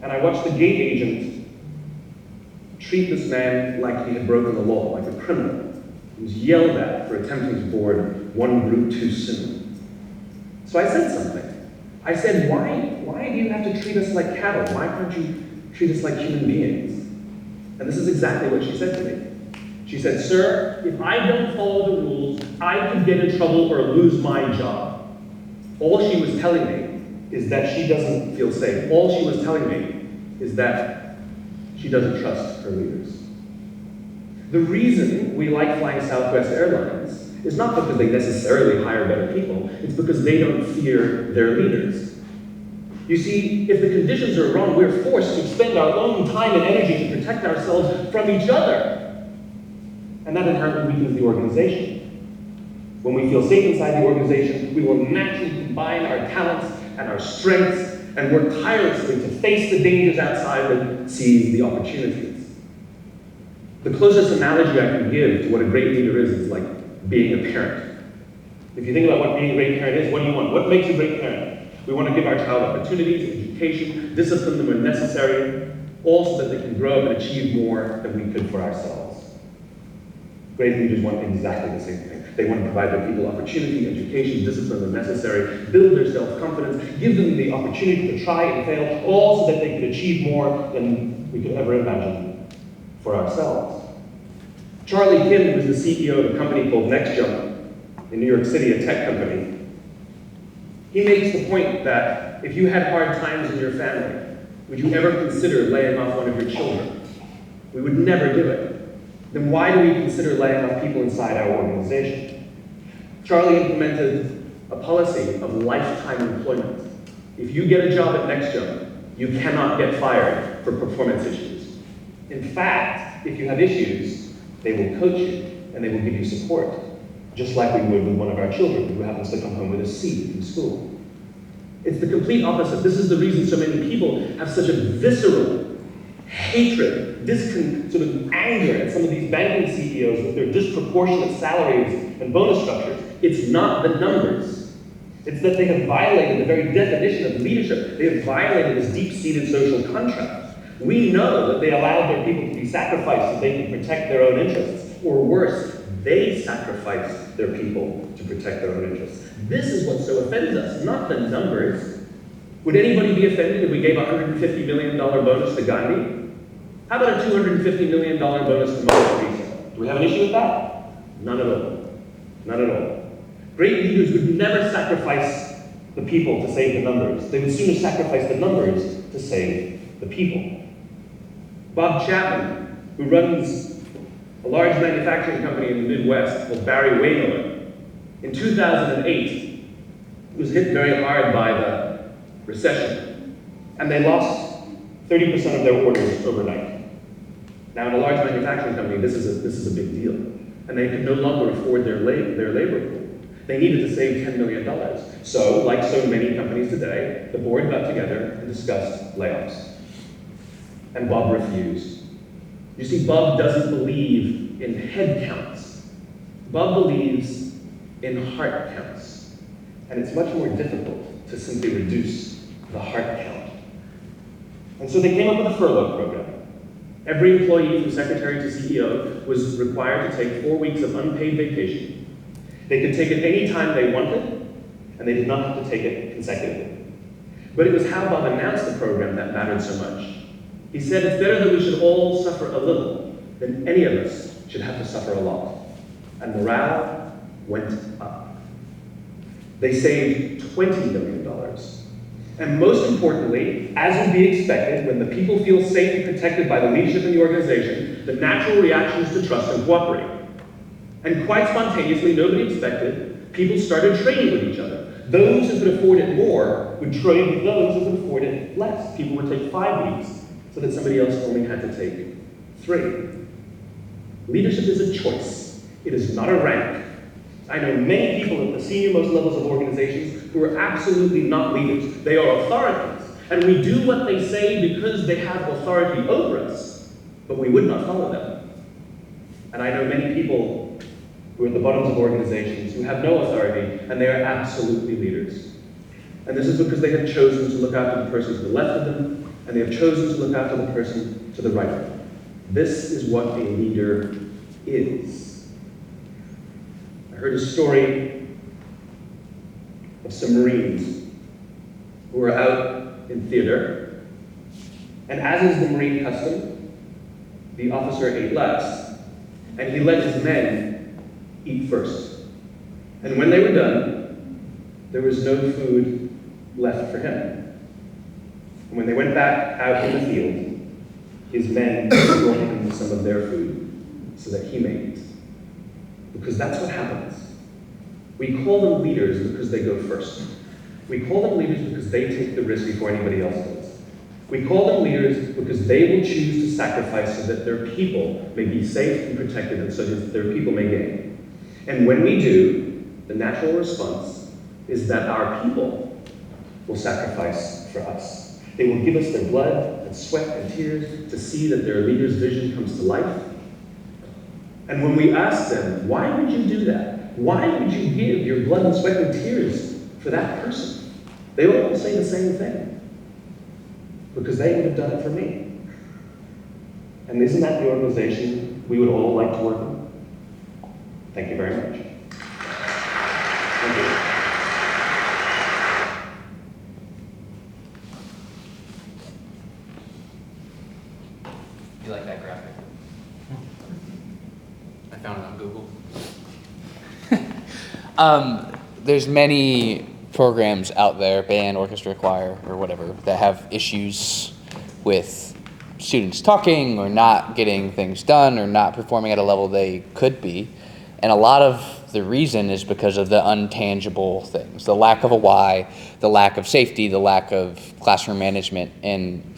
And I watched the gate agent treat this man like he had broken the law, like a criminal. He was yelled at for attempting to board one group too soon. So I said something. I said, why do you have to treat us like cattle? Why can't you treat us like human beings? And this is exactly what she said to me. She said, sir, if I don't follow the rules, I could get in trouble or lose my job. All she was telling me is that she doesn't feel safe. All she was telling me is that she doesn't trust her leaders. The reason we like flying Southwest Airlines is not because they necessarily hire better people, it's because they don't fear their leaders. You see, if the conditions are wrong, we're forced to spend our own time and energy to protect ourselves from each other. And that inherently weakens the organization. When we feel safe inside the organization, we will naturally combine our talents and our strengths and work tirelessly to face the dangers outside and seize the opportunities. The closest analogy I can give to what a great leader is like being a parent. If you think about what being a great parent is, what do you want? What makes a great parent? We want to give our child opportunities, education, discipline them when necessary, all so that they can grow up and achieve more than we could for ourselves. Great leaders want exactly the same thing. They want to provide their people opportunity, education, discipline when necessary, build their self-confidence, give them the opportunity to try and fail, all so that they could achieve more than we could ever imagine for ourselves. Charlie Kim was the CEO of a company called NextJump in New York City, a tech company. He makes the point that if you had hard times in your family, would you ever consider laying off one of your children? We would never do it. Then why do we consider laying off people inside our organization? Charlie implemented a policy of lifetime employment. If you get a job at NextJump, you cannot get fired for performance issues. In fact, if you have issues, they will coach you and they will give you support, just like we would with one of our children who happens to come home with a C from school. It's the complete opposite. This is the reason so many people have such a visceral hatred, sort of anger at some of these banking CEOs with their disproportionate salaries and bonus structures. It's not the numbers. It's that they have violated the very definition of leadership. They have violated this deep-seated social contract. We know that they allowed their people to be sacrificed so they can protect their own interests. Or worse, they sacrifice their people to protect their own interests. This is what so offends us, not the numbers. Would anybody be offended if we gave a $150 million bonus to Gandhi? How about a $250 million bonus to Mother Teresa? Do we have an issue with that? None at all. None at all. Great leaders would never sacrifice the people to save the numbers. They would sooner sacrifice the numbers to save the people. Bob Chapman, who runs a large manufacturing company in the Midwest called Barry Waymo, in 2008 was hit very hard by the recession, and they lost 30% of their orders overnight. Now, in a large manufacturing company, this is a big deal, and they could no longer afford their labor pool. They needed to save $10 million. So, like so many companies today, the board got together and discussed layoffs. And Bob refused. You see, Bob doesn't believe in head counts. Bob believes in heart counts. And it's much more difficult to simply reduce the heart count. And so they came up with a furlough program. Every employee from secretary to CEO was required to take 4 weeks of unpaid vacation. They could take it any time they wanted, and they did not have to take it consecutively. But it was how Bob announced the program that mattered so much. He said, it's better that we should all suffer a little than any of us should have to suffer a lot. And morale went up. They saved $20 million. And most importantly, as would be expected, when the people feel safe and protected by the leadership in the organization, the natural reaction is to trust and cooperate. And quite spontaneously, nobody expected, people started trading with each other. Those who could afford it more would trade with those who could afford it less. People would take 5 weeks so that somebody else only had to take 3. Leadership is a choice. It is not a rank. I know many people at the senior-most levels of organizations who are absolutely not leaders. They are authorities. And we do what they say because they have authority over us, but we would not follow them. And I know many people who are at the bottoms of organizations who have no authority, and they are absolutely leaders. And this is because they have chosen to look after the person to the left of them, and they have chosen to look after the person to the right of them. This is what a leader is. I heard a story of some Marines who were out in theater, and as is the Marine custom, the officer ate last, and he let his men eat first. And when they were done, there was no food left for him. And when they went back out in the field, his men brought him some of their food so that he may eat. Because that's what happens. We call them leaders because they go first. We call them leaders because they take the risk before anybody else does. We call them leaders because they will choose to sacrifice so that their people may be safe and protected and so that their people may gain. And when we do, the natural response is that our people will sacrifice for us. They will give us their blood and sweat and tears to see that their leader's vision comes to life. And when we ask them, why would you do that? Why would you give your blood and sweat and tears for that person? They all say the same thing. Because they would have done it for me. And isn't that the organization we would all like to work in? Thank you very much. Thank you. You like that graphic? I found it on Google. There's many programs out there, band, orchestra, choir, or whatever, that have issues with students talking or not getting things done or not performing at a level they could be. And a lot of the reason is because of the untangible things, the lack of a why, the lack of safety, the lack of classroom management. And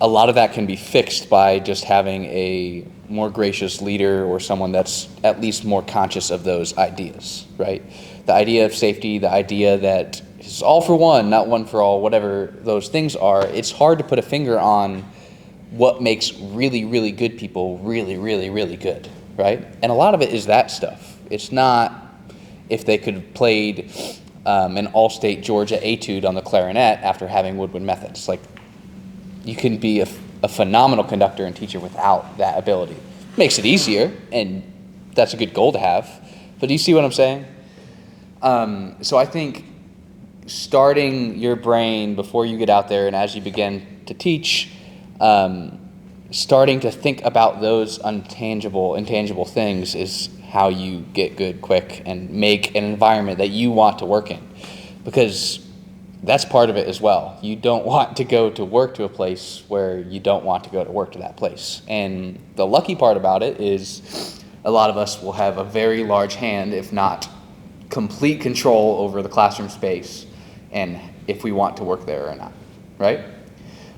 a lot of that can be fixed by just having a more gracious leader or someone that's at least more conscious of those ideas, right? The idea of safety, the idea that it's all for one, not one for all, whatever those things are. It's hard to put a finger on what makes really, really good people really, really, really good, right? And a lot of it is that stuff. It's not if they could have played an all-state Georgia etude on the clarinet after having woodwind methods. Like, you can be a phenomenal conductor and teacher without that ability. Makes it easier, and that's a good goal to have. But do you see what I'm saying? So I think starting your brain before you get out there and as you begin to teach, starting to think about those intangible things is how you get good quick and make an environment that you want to work in. Because that's part of it as well. You don't want to go to work to a place where you don't want to go to work to that place. And the lucky part about it is a lot of us will have a very large hand, if not complete control over the classroom space and if we want to work there or not, right?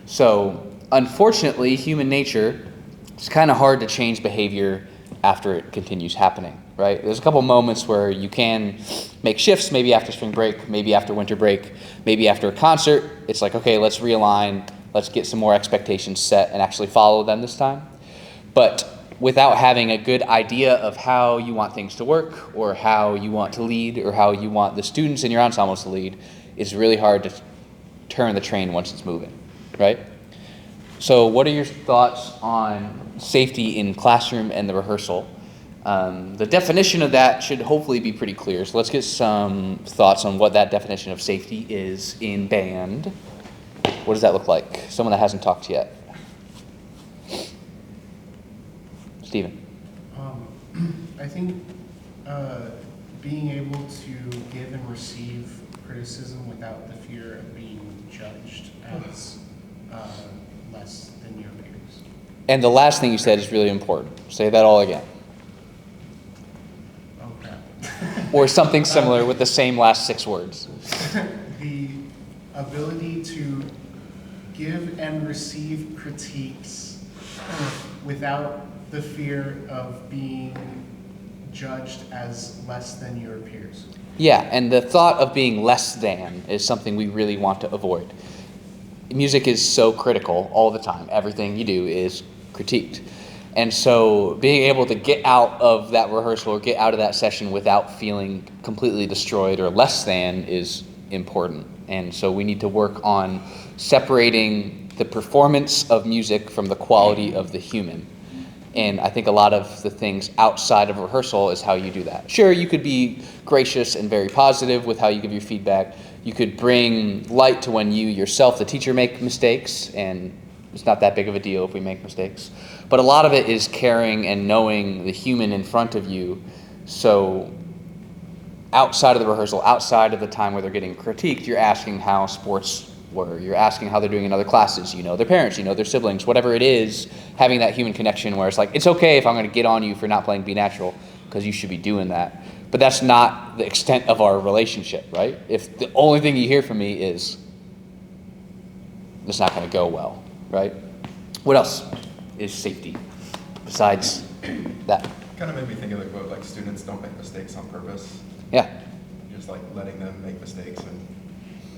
So unfortunately, human nature, it's kind of hard to change behavior after it continues happening, right? There's a couple moments where you can make shifts, maybe after spring break, maybe after winter break, maybe after a concert. It's like, okay, let's realign, let's get some more expectations set and actually follow them this time. But without having a good idea of how you want things to work or how you want to lead or how you want the students in your ensembles to lead, it's really hard to turn the train once it's moving, right? So what are your thoughts on safety in classroom and the rehearsal? The definition of that should hopefully be pretty clear. So let's get some thoughts on what that definition of safety is in band. What does that look like? Someone that hasn't talked yet. Steven. I think being able to give and receive criticism without the fear of being judged as less than your peers. And the last thing you said is really important. Say that all again. Oh crap. Or something similar with the same last 6 words. The ability to give and receive critiques without the fear of being judged as less than your peers. Yeah, and the thought of being less than is something we really want to avoid. Music is so critical all the time. Everything you do is critiqued. And so being able to get out of that rehearsal or get out of that session without feeling completely destroyed or less than is important. And so we need to work on separating the performance of music from the quality of the human. And I think a lot of the things outside of rehearsal is how you do that. Sure, you could be gracious and very positive with how you give your feedback. You could bring light to when you yourself, the teacher, make mistakes, and it's not that big of a deal if we make mistakes. But a lot of it is caring and knowing the human in front of you. So outside of the rehearsal, outside of the time where they're getting critiqued, you're asking how sports were. You're asking how they're doing in other classes. You know their parents, you know their siblings, whatever it is, having that human connection where it's like, it's okay if I'm going to get on you for not playing B natural because you should be doing that. But that's not the extent of our relationship, right? If the only thing you hear from me is, it's not going to go well, right? What else is safety besides that? Kind of made me think of the quote, like, students don't make mistakes on purpose. Yeah. Just like letting them make mistakes and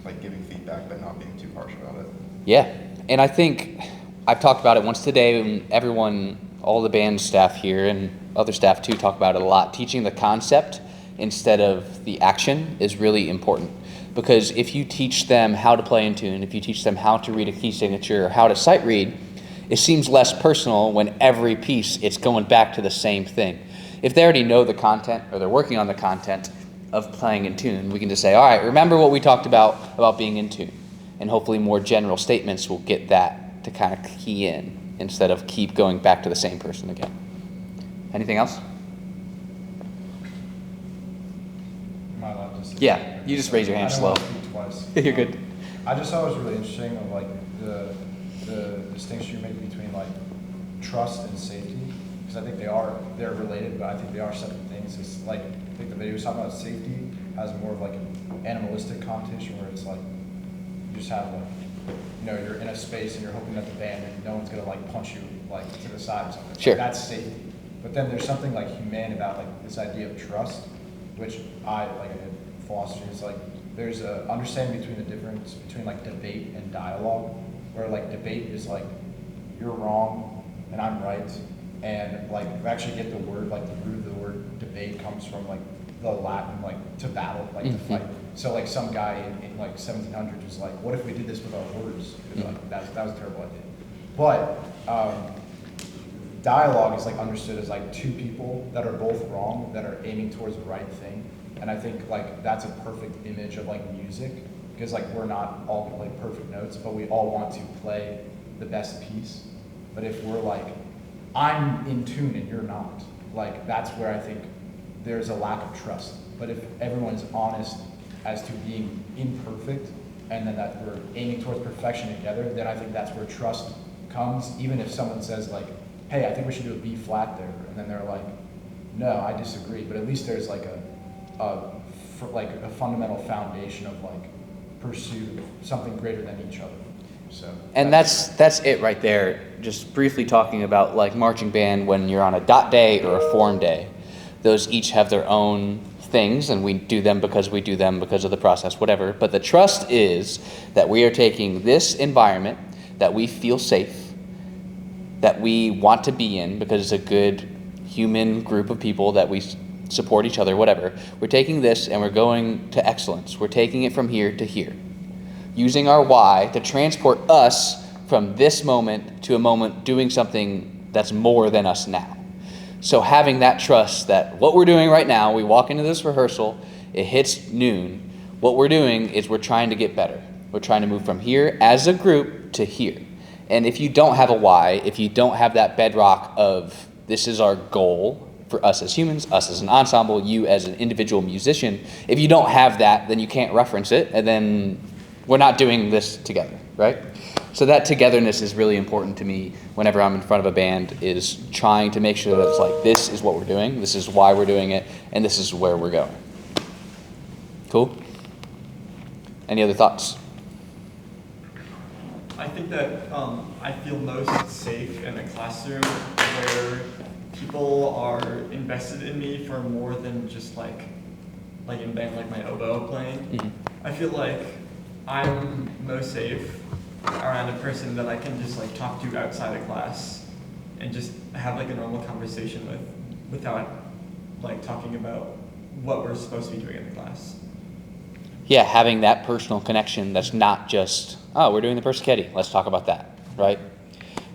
like giving feedback but not being too harsh about it. Yeah, and I think I've talked about it once today, and everyone, all the band staff here and other staff too, talk about it a lot. Teaching the concept instead of the action is really important, because if you teach them how to play in tune, if you teach them how to read a key signature or how to sight read, it seems less personal when every piece it's going back to the same thing. If they already know the content or they're working on the content of playing in tune, we can just say, all right, remember what we talked about being in tune. And hopefully more general statements will get that to kind of key in instead of keep going back to the same person again. Anything else? Am I allowed to say Yeah, something? you just raise your hand I don't slow. want to speak twice. You're good. I just thought it was really interesting of like the distinction you make between like trust and safety, because I think they're related, but I think they are separate things. It's like I think the video was talking about safety has more of like an animalistic connotation where it's like you just have like, you know, you're in a space and you're hoping that the band and no one's gonna like punch you like to the side or something. Sure. That's safety. But then there's something like humane about like this idea of trust, which I like in philosophy. It's like there's a understanding between the difference between like debate and dialogue, where like debate is like you're wrong and I'm right, and like we actually get the word, like the root of the word debate comes from like the Latin like to battle, like to fight. So like some guy in like 1700s was like, what if we did this with our words? It was like, that was a terrible idea. But dialogue is like understood as like two people that are both wrong that are aiming towards the right thing. And I think like that's a perfect image of like music, because like we're not all gonna play perfect notes, but we all want to play the best piece. But if we're like, I'm in tune and you're not, like that's where I think there's a lack of trust. But if everyone's honest as to being imperfect and then that we're aiming towards perfection together, then I think that's where trust comes. Even if someone says like, hey, I think we should do a B flat there, and then they're like, no, I disagree, but at least there's like a fundamental foundation of like pursue something greater than each other. So And that's it right there. Just briefly talking about like marching band when you're on a dot day or a form day. Those each have their own things, and we do them because we do them because of the process, whatever. But the trust is that we are taking this environment that we feel safe, that we want to be in because it's a good human group of people that we support each other, whatever. We're taking this and we're going to excellence. We're taking it from here to here, using our why to transport us from this moment to a moment doing something that's more than us now. So having that trust that what we're doing right now, we walk into this rehearsal, it hits noon. What we're doing is we're trying to get better. We're trying to move from here as a group to here. And if you don't have a why, if you don't have that bedrock of this is our goal for us as humans, us as an ensemble, you as an individual musician, if you don't have that, then you can't reference it, and then we're not doing this together, right? So that togetherness is really important to me whenever I'm in front of a band, is trying to make sure that it's like, this is what we're doing, this is why we're doing it, and this is where we're going. Cool? Any other thoughts? I think that I feel most safe in a classroom where people are invested in me for more than just like in band, like my oboe playing. Mm-hmm. I feel like I'm most safe around a person that I can just like talk to outside of class and just have like a normal conversation with without like talking about what we're supposed to be doing in the class. Yeah, having that personal connection that's not just, oh, we're doing the Persichetti, let's talk about that, right?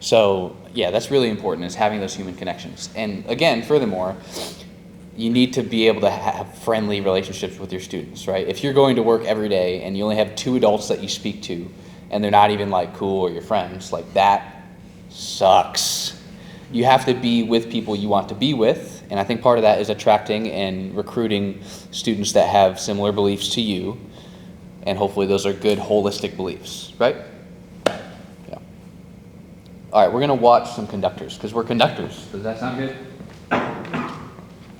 So, yeah, that's really important, is having those human connections. And again, furthermore, you need to be able to have friendly relationships with your students, right? If you're going to work every day and you only have 2 adults that you speak to, and they're not even like cool or your friends, like that sucks. You have to be with people you want to be with, and I think part of that is attracting and recruiting students that have similar beliefs to you, and hopefully those are good holistic beliefs, right? Yeah. All right, we're gonna watch some conductors, because we're conductors. Does that sound good?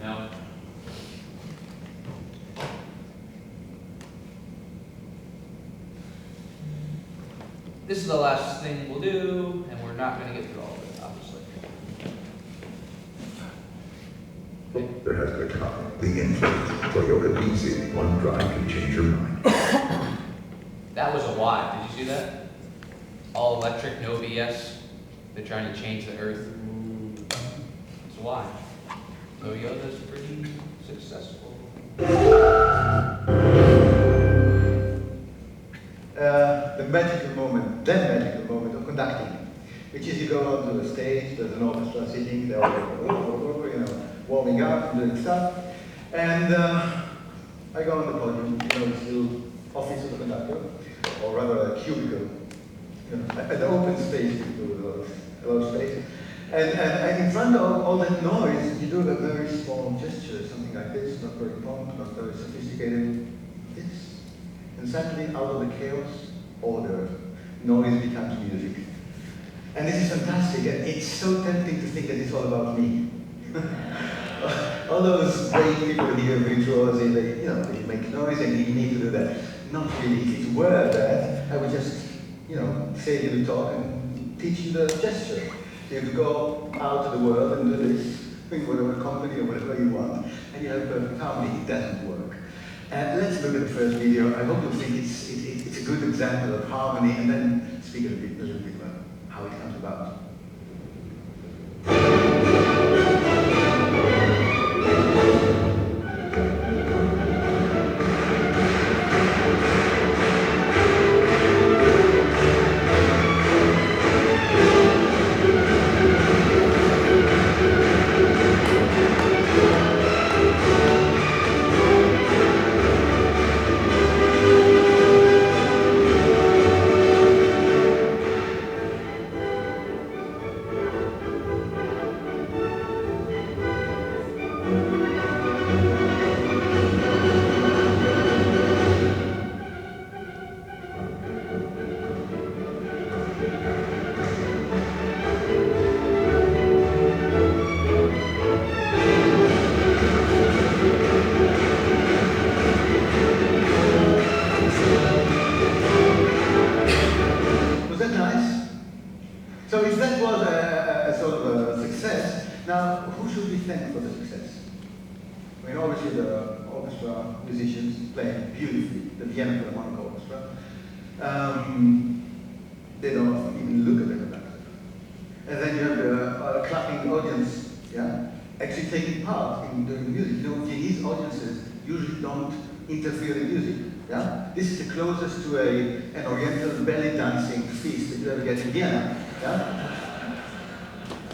No? This is the last thing we'll do, and we're not going to get through all of it, obviously. There has become the infamous Toyota DC. One drive can change your mind. That was a why. Did you see that? All electric, no BS. They're trying to change the earth. It's a why. Toyota's pretty successful. The magical moment, the magical moment of conducting, which is you go onto the stage, there's an orchestra sitting, they're all, warming up and doing stuff, and I go on the podium, it's the office of the conductor, or rather a cubicle, an open space with a lot of space, and in front of all that noise, you do a very small gesture, something like this, not very prompt, not very sophisticated, this. And suddenly, out of the chaos, order, noise becomes music. And this is fantastic, and it's so tempting to think that it's all about me. All those great people here, virtuosi, they make noise and you need to do that. Not really. If it were that, I would just, say you the talk and teach you the gesture. So you have to go out to the world and do this, in whatever company or whatever you want, and you have perfect harmony. It doesn't work. Let's look at the first video. I hope you'll think it's a good example of harmony, and then speak a little bit about how it comes about. They don't even look at the conductor. And then you have the clapping audience, actually taking part in doing music. Viennese audiences usually don't interfere in music. This is the closest to an Oriental belly dancing feast that you ever get in Vienna.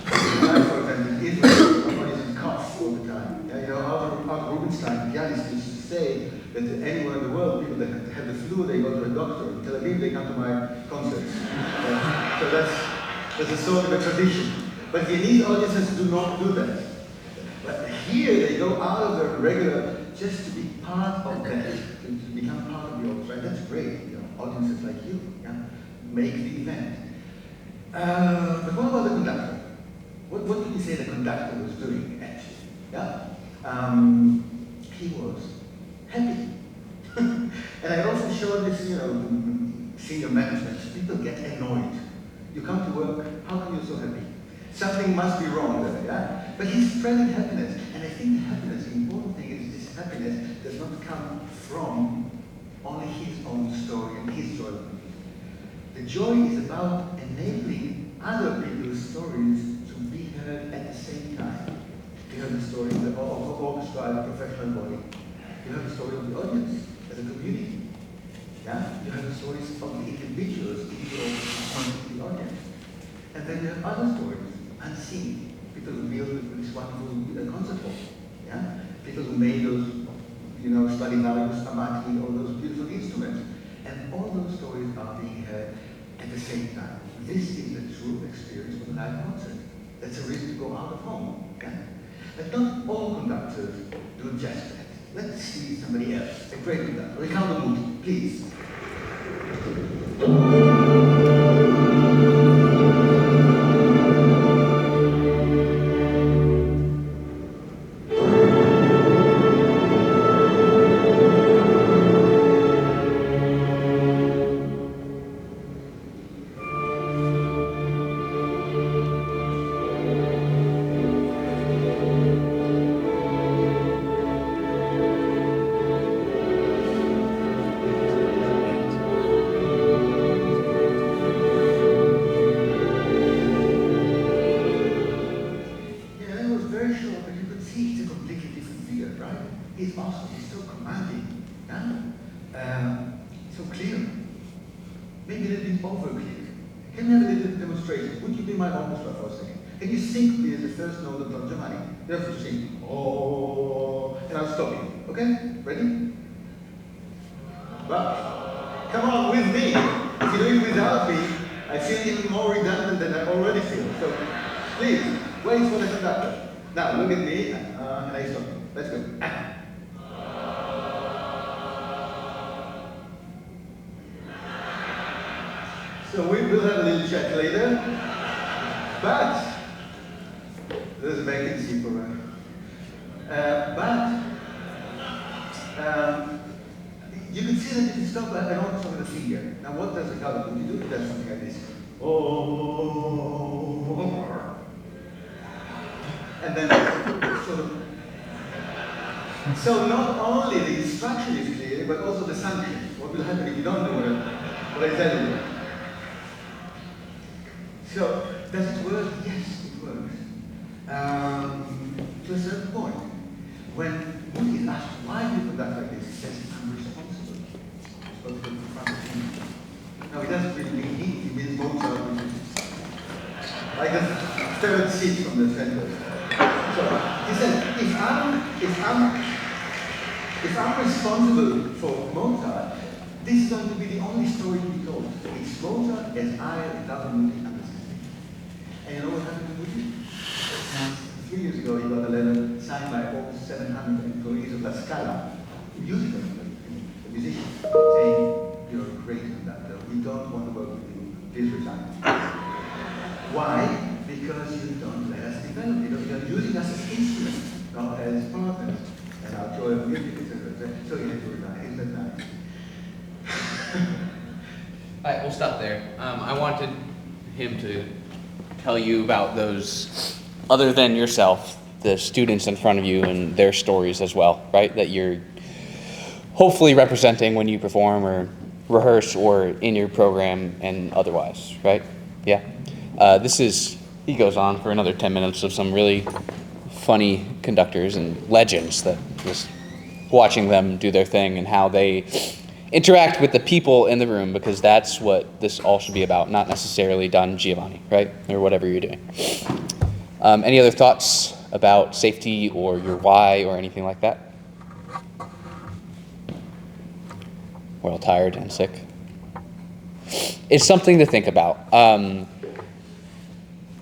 For example, in Israel, somebody's in cough all the time. Art Rubinstein, the pianist, used to say that anywhere in the world, people that have the flu, they go to a doctor. In Tel Aviv, they come to my concerts. So that's a sort of a tradition. But Viennese audiences do not do that. But here they go out of their regular, just to be part of that, to become part of the orchestra. That's great. Audiences like you make the event. But what about the conductor? What did you say the conductor was doing, actually? He was happy. And I also showed this, senior management. People get annoyed. You come to work, how come you're so happy? Something must be wrong there, But he's spreading happiness. And I think the happiness, the important thing is this happiness does not come from only his own story and his joy. The joy is about enabling other people's stories to be heard at the same time. You have the story of the orchestra as a professional body. You have the story of the audience as a community. You have the stories of the individuals in the audience. And then you have other stories, unseen. People who deal with this wonderful concert hall. People who made those, Stradivarius, Amati, all those beautiful instruments. And all those stories are being heard at the same time. This is the true experience of a live concert. That's a reason to go out of home. But not all conductors do just that. Let's see somebody else, a great conductor. Ricardo Muti, please. was very short, but you could see it's a completely different figure, right? He's awesome, he's so commanding, yeah? So clear. Maybe a little bit over clear. Can we have a little demonstration? Would you be my orchestra for a second? Can you sing the first note of Don Giovanni? You have to sing, oh, and I'll stop you, okay? Ready? Well, come on with me. If you do it without me, I feel even more redundant than I already feel. So please, wait for the conductor. Now look at me, and I stop you. Let's go. So we will have a little chat later, but there's a vacancy for her. You can see that it's not an orchestra with a finger. Now what does the color do? You do that something like this. Oh, and then sort of. So not only the instruction is clear, but also the sanction. What will happen if you don't do what I tell you? So does it work? Yes, it works. To a certain point. When Moody is asked why do you conduct like this, he says, I'm responsible. Responsible in front of him. Now he doesn't really mean he means Mozart, which is like a third seat from the center. So he says, if I'm responsible for Mozart, this is going to be the only story to be told. It's Mozart as I love Moody understand. And you know what happened to Moody? 3 years ago, he got a letter signed by all 700 employees of La Scala, musical the musicians, saying, you're a great conductor, we don't want to work with you, please resign. Why? Because you don't let us develop it, you're using us as instruments, not as partners, and our joy of music, etc. So you have to resign, isn't that nice? All right, we'll stop there. I wanted him to tell you about those, other than yourself, the students in front of you and their stories as well, right? That you're hopefully representing when you perform or rehearse or in your program and otherwise, right? Yeah. He goes on for another 10 minutes of some really funny conductors and legends that just watching them do their thing and how they interact with the people in the room, because that's what this all should be about, not necessarily Don Giovanni, right? Or whatever you're doing. Any other thoughts about safety or your why or anything like that? We're all tired and sick. It's something to think about.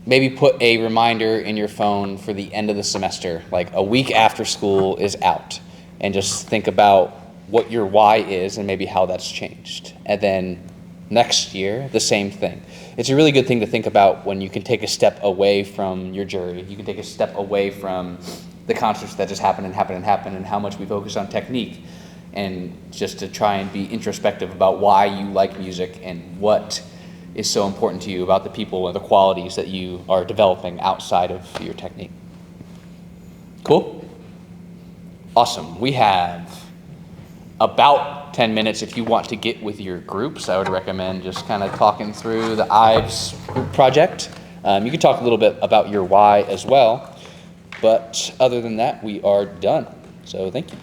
Maybe put a reminder in your phone for the end of the semester, like a week after school is out, and just think about what your why is and maybe how that's changed. And then next year, the same thing. It's a really good thing to think about when you can take a step away from your jury. You can take a step away from the concerts that just happen and how much we focus on technique, and just to try and be introspective about why you like music and what is so important to you about the people and the qualities that you are developing outside of your technique. Cool? Awesome. We have about 10 minutes if you want to get with your groups. I would recommend just kind of talking through the Ives group project. You could talk a little bit about your why as well, but other than that, we are done. So thank you.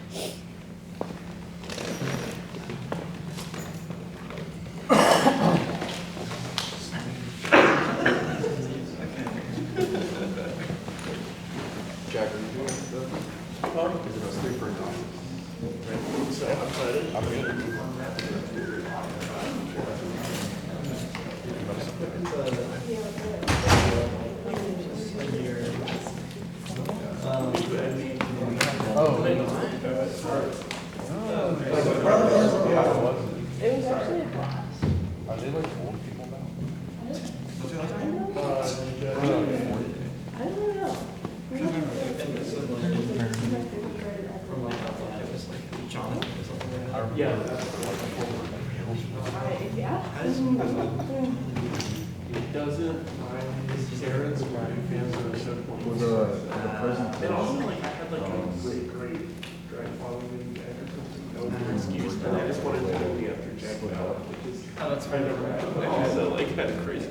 Jack, are you doing the, is it a sleep or not? So I'm It was actually a blast. Are they like old people now? I don't know. Yeah. It doesn't. Sarah's Fansler so Was the person? and also like I had like a great grandfather with Jack or something. That was an excuse, and I just wanted to go after Jack went out. Oh, that's right. Also like kind of crazy.